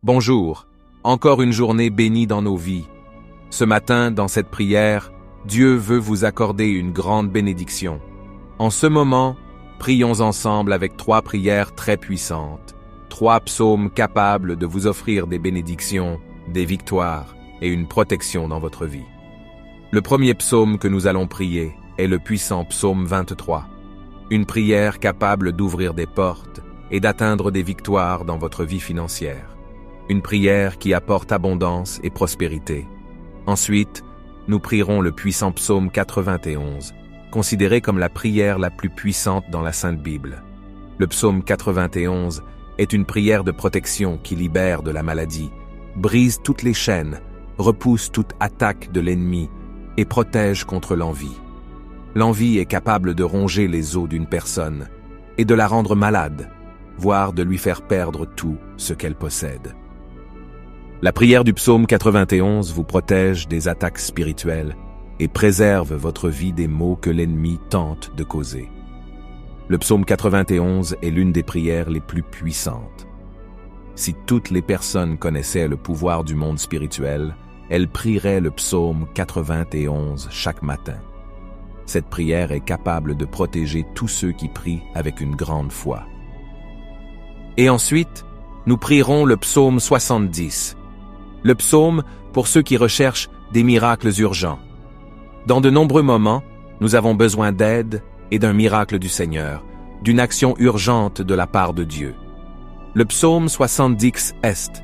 Bonjour, encore une journée bénie dans nos vies. Ce matin, dans cette prière, Dieu veut vous accorder une grande bénédiction. En ce moment, prions ensemble avec 3 prières très puissantes, 3 psaumes capables de vous offrir des bénédictions, des victoires et une protection dans votre vie. Le premier psaume que nous allons prier est le puissant psaume 23, une prière capable d'ouvrir des portes et d'atteindre des victoires dans votre vie financière. Une prière qui apporte abondance et prospérité. Ensuite, nous prierons le puissant psaume 91, considéré comme la prière la plus puissante dans la Sainte Bible. Le psaume 91 est une prière de protection qui libère de la maladie, brise toutes les chaînes, repousse toute attaque de l'ennemi et protège contre l'envie. L'envie est capable de ronger les os d'une personne et de la rendre malade, voire de lui faire perdre tout ce qu'elle possède. La prière du psaume 91 vous protège des attaques spirituelles et préserve votre vie des maux que l'ennemi tente de causer. Le psaume 91 est l'une des prières les plus puissantes. Si toutes les personnes connaissaient le pouvoir du monde spirituel, elles prieraient le psaume 91 chaque matin. Cette prière est capable de protéger tous ceux qui prient avec une grande foi. Et ensuite, nous prierons le psaume 70. Le psaume pour ceux qui recherchent des miracles urgents. Dans de nombreux moments, nous avons besoin d'aide et d'un miracle du Seigneur, d'une action urgente de la part de Dieu. Le psaume 70 est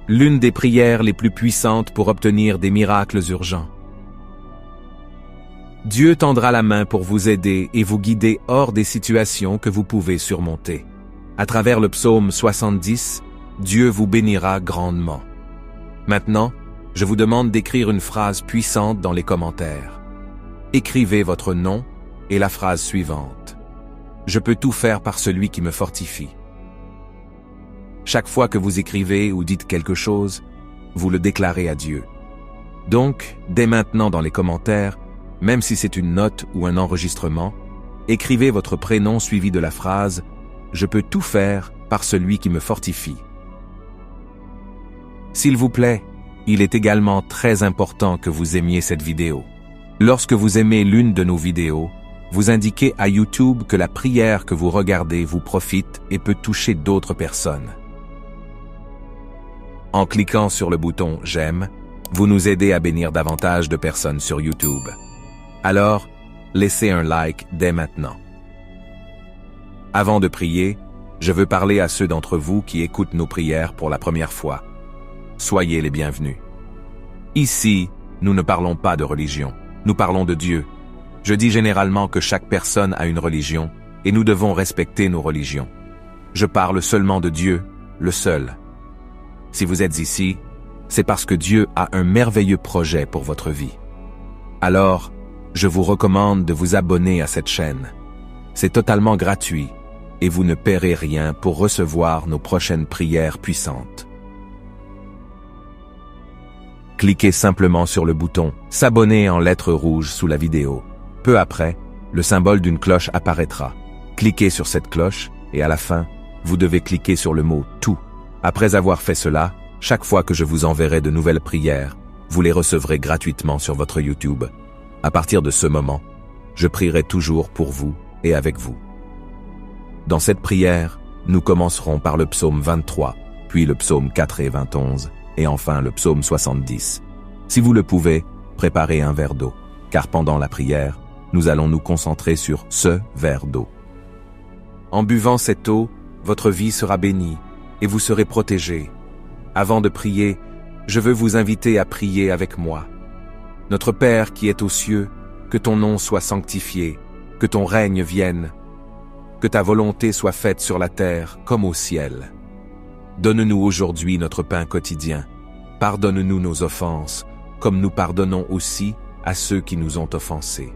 l'une des prières les plus puissantes pour obtenir des miracles urgents. Dieu tendra la main pour vous aider et vous guider hors des situations que vous pouvez surmonter. À travers le psaume 70, Dieu vous bénira grandement. Maintenant, je vous demande d'écrire une phrase puissante dans les commentaires. Écrivez votre nom et la phrase suivante. Je peux tout faire par celui qui me fortifie. Chaque fois que vous écrivez ou dites quelque chose, vous le déclarez à Dieu. Donc, dès maintenant dans les commentaires, même si c'est une note ou un enregistrement, écrivez votre prénom suivi de la phrase « Je peux tout faire par celui qui me fortifie ». S'il vous plaît, il est également très important que vous aimiez cette vidéo. Lorsque vous aimez l'une de nos vidéos, vous indiquez à YouTube que la prière que vous regardez vous profite et peut toucher d'autres personnes. En cliquant sur le bouton « J'aime », vous nous aidez à bénir davantage de personnes sur YouTube. Alors, laissez un like dès maintenant. Avant de prier, je veux parler à ceux d'entre vous qui écoutent nos prières pour la première fois. Soyez les bienvenus. Ici, nous ne parlons pas de religion, nous parlons de Dieu. Je dis généralement que chaque personne a une religion et nous devons respecter nos religions. Je parle seulement de Dieu, le seul. Si vous êtes ici, c'est parce que Dieu a un merveilleux projet pour votre vie. Alors, je vous recommande de vous abonner à cette chaîne. C'est totalement gratuit et vous ne paierez rien pour recevoir nos prochaines prières puissantes. Cliquez simplement sur le bouton « S'abonner » en lettres rouges sous la vidéo. Peu après, le symbole d'une cloche apparaîtra. Cliquez sur cette cloche et à la fin, vous devez cliquer sur le mot « Tout ». Après avoir fait cela, chaque fois que je vous enverrai de nouvelles prières, vous les recevrez gratuitement sur votre YouTube. À partir de ce moment, je prierai toujours pour vous et avec vous. Dans cette prière, nous commencerons par le psaume 23, puis le psaume 4 et 21, et enfin le psaume 70. Si vous le pouvez, préparez un verre d'eau, car pendant la prière, nous allons nous concentrer sur ce verre d'eau. En buvant cette eau, votre vie sera bénie et vous serez protégés. Avant de prier, je veux vous inviter à prier avec moi. Notre Père qui est aux cieux, que ton nom soit sanctifié, que ton règne vienne, que ta volonté soit faite sur la terre comme au ciel. Donne-nous aujourd'hui notre pain quotidien. Pardonne-nous nos offenses, comme nous pardonnons aussi à ceux qui nous ont offensés.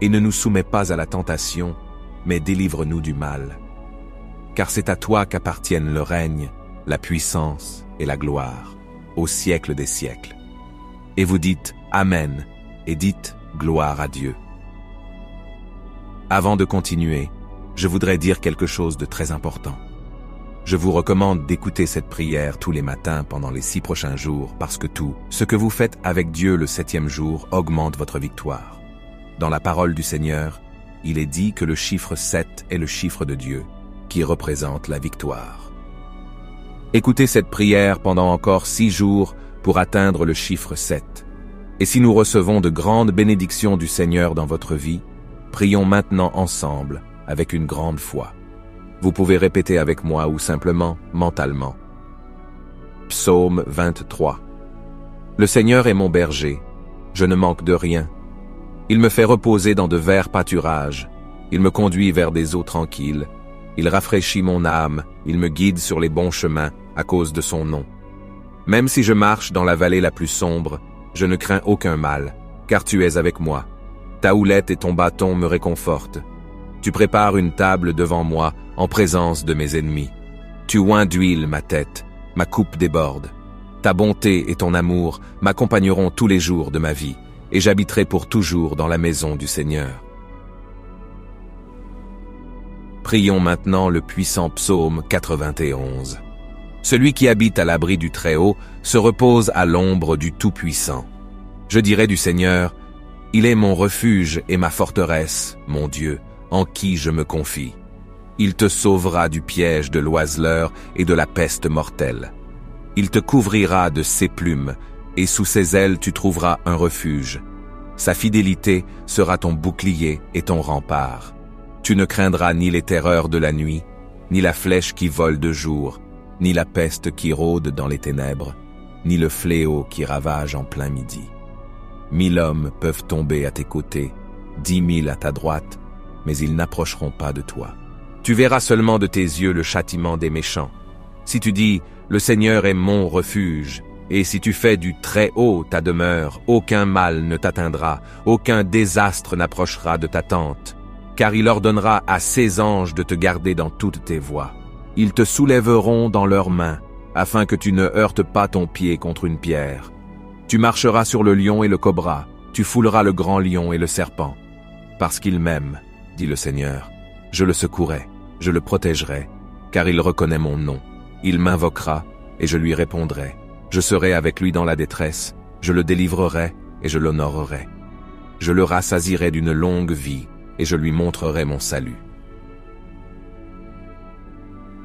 Et ne nous soumets pas à la tentation, mais délivre-nous du mal. Car c'est à toi qu'appartiennent le règne, la puissance et la gloire, au siècle des siècles. Et vous dites « Amen » et dites « Gloire à Dieu ». Avant de continuer, je voudrais dire quelque chose de très important. Je vous recommande d'écouter cette prière tous les matins pendant les 6 prochains jours parce que tout ce que vous faites avec Dieu le 7e jour augmente votre victoire. Dans la parole du Seigneur, il est dit que le chiffre 7 est le chiffre de Dieu, qui représente la victoire. Écoutez cette prière pendant encore 6 jours pour atteindre le chiffre 7. Et si nous recevons de grandes bénédictions du Seigneur dans votre vie, prions maintenant ensemble avec une grande foi. Vous pouvez répéter avec moi ou simplement mentalement. Psaume 23. Le Seigneur est mon berger, je ne manque de rien. Il me fait reposer dans de verts pâturages, il me conduit vers des eaux tranquilles, il rafraîchit mon âme, il me guide sur les bons chemins à cause de son nom. Même si je marche dans la vallée la plus sombre, je ne crains aucun mal, car tu es avec moi. Ta houlette et ton bâton me réconfortent. Tu prépares une table devant moi en présence de mes ennemis. Tu oins d'huile ma tête, ma coupe déborde. Ta bonté et ton amour m'accompagneront tous les jours de ma vie, et j'habiterai pour toujours dans la maison du Seigneur. Prions maintenant le puissant psaume 91. Celui qui habite à l'abri du Très-Haut se repose à l'ombre du Tout-Puissant. Je dirai du Seigneur, il est mon refuge et ma forteresse, mon Dieu, en qui je me confie. Il te sauvera du piège de l'oiseleur et de la peste mortelle. Il te couvrira de ses plumes, et sous ses ailes tu trouveras un refuge. Sa fidélité sera ton bouclier et ton rempart. Tu ne craindras ni les terreurs de la nuit, ni la flèche qui vole de jour, ni la peste qui rôde dans les ténèbres, ni le fléau qui ravage en plein midi. 1000 hommes peuvent tomber à tes côtés, 10 000 à ta droite, mais ils n'approcheront pas de toi. Tu verras seulement de tes yeux le châtiment des méchants. Si tu dis « Le Seigneur est mon refuge », et si tu fais du Très-Haut ta demeure, aucun mal ne t'atteindra, aucun désastre n'approchera de ta tente, car il ordonnera à ses anges de te garder dans toutes tes voies. Ils te soulèveront dans leurs mains, afin que tu ne heurtes pas ton pied contre une pierre. Tu marcheras sur le lion et le cobra, tu fouleras le grand lion et le serpent. Parce qu'il m'aime, dit le Seigneur, je le secouerai, je le protégerai, car il reconnaît mon nom. Il m'invoquera, et je lui répondrai. Je serai avec lui dans la détresse, je le délivrerai, et je l'honorerai. Je le rassasierai d'une longue vie, et je lui montrerai mon salut.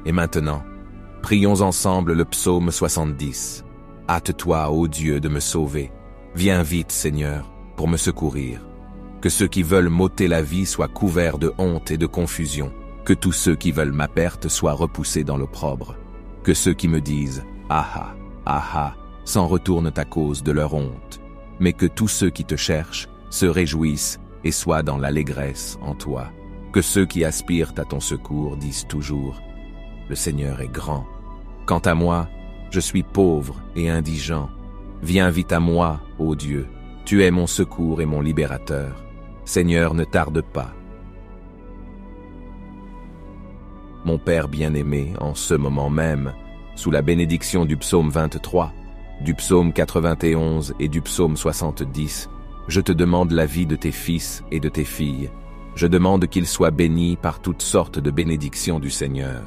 Et maintenant, prions ensemble le psaume 70. Hâte-toi, ô Dieu, de me sauver. Viens vite, Seigneur, pour me secourir. Que ceux qui veulent m'ôter la vie soient couverts de honte et de confusion. Que tous ceux qui veulent ma perte soient repoussés dans l'opprobre. Que ceux qui me disent « Ah ah, s'en retournent à cause de leur honte. Mais que tous ceux qui te cherchent se réjouissent et soient dans l'allégresse en toi. Que ceux qui aspirent à ton secours disent toujours « Le Seigneur est grand. Quant à moi, je suis pauvre et indigent. Viens vite à moi, ô Dieu. Tu es mon secours et mon libérateur. Seigneur, ne tarde pas. » Mon Père bien-aimé, en ce moment même, sous la bénédiction du psaume 23, du psaume 91 et du psaume 70, je te demande la vie de tes fils et de tes filles. Je demande qu'ils soient bénis par toutes sortes de bénédictions du Seigneur.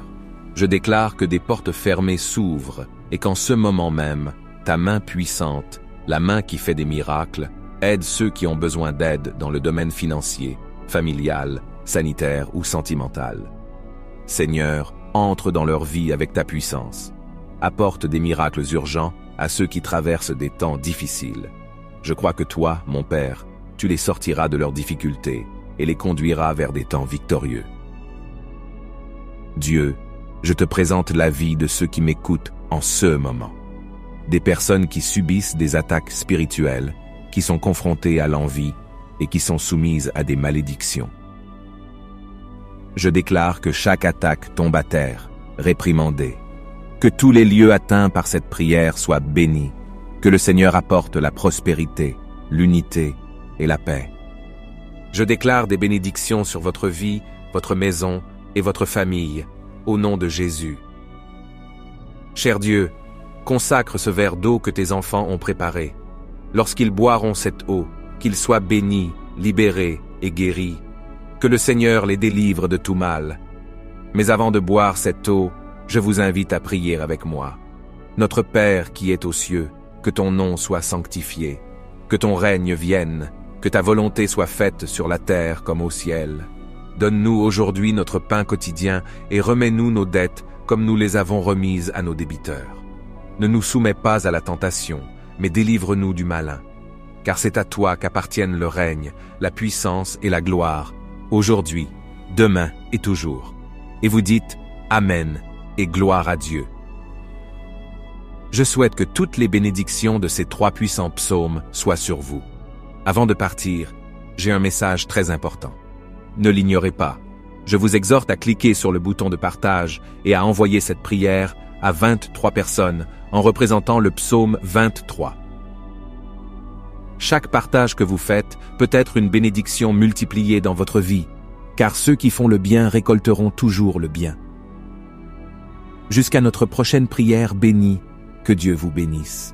Je déclare que des portes fermées s'ouvrent et qu'en ce moment même, ta main puissante, la main qui fait des miracles, aide ceux qui ont besoin d'aide dans le domaine financier, familial, sanitaire ou sentimental. Seigneur, entre dans leur vie avec ta puissance. Apporte des miracles urgents à ceux qui traversent des temps difficiles. Je crois que toi, mon Père, tu les sortiras de leurs difficultés et les conduiras vers des temps victorieux. Dieu, je te présente la vie de ceux qui m'écoutent en ce moment. Des personnes qui subissent des attaques spirituelles, qui sont confrontées à l'envie et qui sont soumises à des malédictions. Je déclare que chaque attaque tombe à terre, réprimandée. Que tous les lieux atteints par cette prière soient bénis. Que le Seigneur apporte la prospérité, l'unité et la paix. Je déclare des bénédictions sur votre vie, votre maison et votre famille, au nom de Jésus. Cher Dieu, consacre ce verre d'eau que tes enfants ont préparé. Lorsqu'ils boiront cette eau, qu'ils soient bénis, libérés et guéris. Que le Seigneur les délivre de tout mal. Mais avant de boire cette eau, Je vous invite à prier avec moi. Notre Père qui es aux cieux, que ton nom soit sanctifié, que ton règne vienne, que ta volonté soit faite sur la terre comme au ciel. Donne-nous aujourd'hui notre pain quotidien et remets-nous nos dettes comme nous les avons remises à nos débiteurs. Ne nous soumets pas à la tentation, mais délivre-nous du malin. Car c'est à toi qu'appartiennent le règne, la puissance et la gloire, aujourd'hui, demain et toujours. Et vous dites Amen et gloire à Dieu. Je souhaite que toutes les bénédictions de ces 3 puissants psaumes soient sur vous. Avant de partir, j'ai un message très important. Ne l'ignorez pas. Je vous exhorte à cliquer sur le bouton de partage et à envoyer cette prière à 23 personnes en représentant le psaume 23. Chaque partage que vous faites peut être une bénédiction multipliée dans votre vie, car ceux qui font le bien récolteront toujours le bien. Jusqu'à notre prochaine prière bénie, que Dieu vous bénisse.